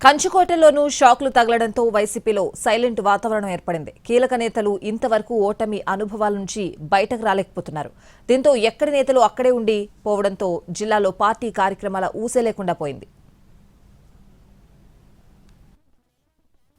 కంచుకోటలోనూ షాక్లు తగలడంతో వైసీపీలో సైలెంట్ వాతావరణం ఏర్పడింది. కీలక నేతలు ఇంతవరకు ఓటమి అనుభవాల నుంచి బయటకు రాలేకపోతున్నారు. దీంతో ఎక్కడి నేతలు అక్కడే ఉండి పోవడంతో జిల్లాలో పార్టీ కార్యక్రమాల ఊసే లేకుండా పోయింది.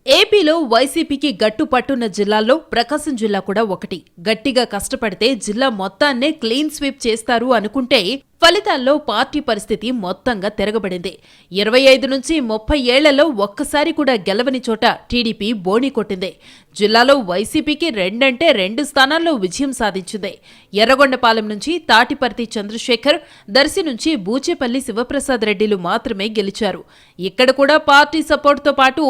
ఏపీలో వైసీపీకి గట్టు పట్టున్న జిల్లాల్లో ప్రకాశం జిల్లా కూడా ఒకటి. గట్టిగా కష్టపడితే జిల్లా మొత్తాన్నే క్లీన్ స్వీప్ చేస్తారు అనుకుంటే ఫలితాల్లో పార్టీ పరిస్థితి మొత్తంగా తిరగబడింది. 25 నుంచి 30 ఏళ్లలో ఒక్కసారి కూడా గెలవని చోట టీడీపీ బోణీ కొట్టింది. జిల్లాలో వైసీపీకి 2 స్థానాల్లో విజయం సాధించింది. ఎర్రగొండపాలెం నుంచి తాటిపర్తి చంద్రశేఖర్, దర్శి నుంచి బూచేపల్లి శివప్రసాద్ రెడ్డిలు మాత్రమే గెలిచారు. ఇక్కడ కూడా పార్టీ సపోర్టుతో పాటు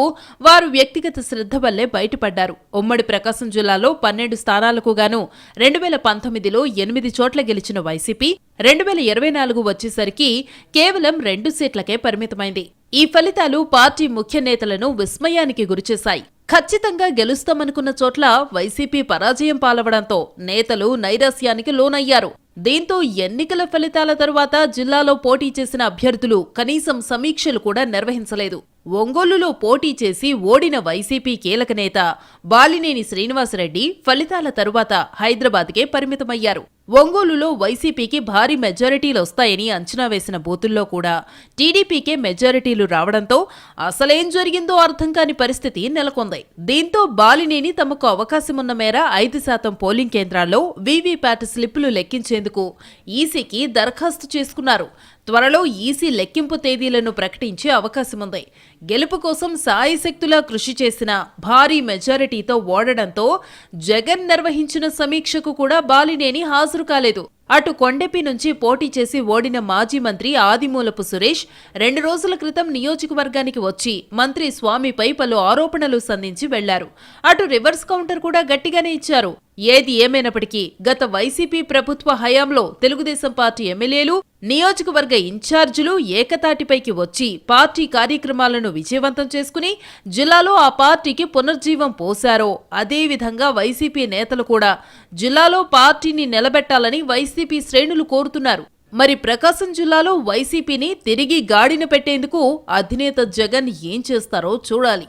వారు వ్యక్తిగత శ్రద్ధ వల్లే బయటపడ్డారు. ఉమ్మడి ప్రకాశం జిల్లాలో 12 స్థానాలకు గాను 2019లో 8 చోట్ల గెలిచిన వైసీపీ 2024 వచ్చేసరికి కేవలం 2 సీట్లకే పరిమితమైంది. ఈ ఫలితాలు పార్టీ ముఖ్య నేతలను విస్మయానికి గురిచేశాయి. ఖచ్చితంగా గెలుస్తామనుకున్న చోట్ల వైసీపీ పరాజయం పాలవడంతో నేతలు నైరాస్యానికి లోనయ్యారు. దీంతో ఎన్నికల ఫలితాల తరువాత జిల్లాలో పోటీ చేసిన అభ్యర్థులు కనీసం సమీక్షలు కూడా నిర్వహించలేదు. ఒంగోలులో పోటీ చేసి ఓడిన వైసీపీ కీలక నేత బాలినేని శ్రీనివాసరెడ్డి ఫలితాల తరువాత హైదరాబాద్కే పరిమితమయ్యారు. ఒంగోలులో వైసీపీకి భారీ మెజారిటీలొస్తాయని అంచనా వేసిన బూతుల్లో కూడా టీడీపీకే మెజారిటీలు రావడంతో అసలేం జరిగిందో అర్థం కాని పరిస్థితి నెలకొంది. దీంతో బాలినేని తమకు అవకాశమున్న మేర 5% పోలింగ్ కేంద్రాల్లో వీవీప్యాట్ స్లిప్పులు లెక్కించేందుకు ఈసీకి దరఖాస్తు చేసుకున్నారు. త్వరలో ఈసీ లెక్కింపు తేదీలను ప్రకటించే అవకాశముంది. గెలుపు కోసం సాయశక్తులా కృషి చేసిన భారీ మెజారిటీతో ఓడడంతో జగన్ నిర్వహించిన సమీక్షకు కూడా బాలినేని హాజరు కాలేదు. అటు కొండెపి నుంచి పోటీ చేసి ఓడిన మాజీ మంత్రి ఆదిమూలపు సురేష్ 2 రోజుల క్రితం నియోజకవర్గానికి వచ్చి మంత్రి స్వామిపై పలు ఆరోపణలు సంధించి వెళ్లారు. అటు రివర్స్ కౌంటర్ కూడా గట్టిగానే ఇచ్చారు. ఏది ఏమైనప్పటికీ గత వైసీపీ ప్రభుత్వ హయాంలో తెలుగుదేశం పార్టీ ఎమ్మెల్యేలు, నియోజకవర్గ ఇన్ఛార్జీలు ఏకతాటిపైకి వచ్చి పార్టీ కార్యక్రమాలను విజయవంతం చేసుకుని జిల్లాలో ఆ పార్టీకి పునర్జీవం పోశారో అదేవిధంగా వైసీపీ నేతలు కూడా జిల్లాలో పార్టీని నిలబెట్టాలని వైసీపీ శ్రేణులు కోరుతున్నారు. మరి ప్రకాశం జిల్లాలో వైసీపీని తిరిగి గాడిన పెట్టేందుకు అధినేత జగన్ ఏం చేస్తారో చూడాలి.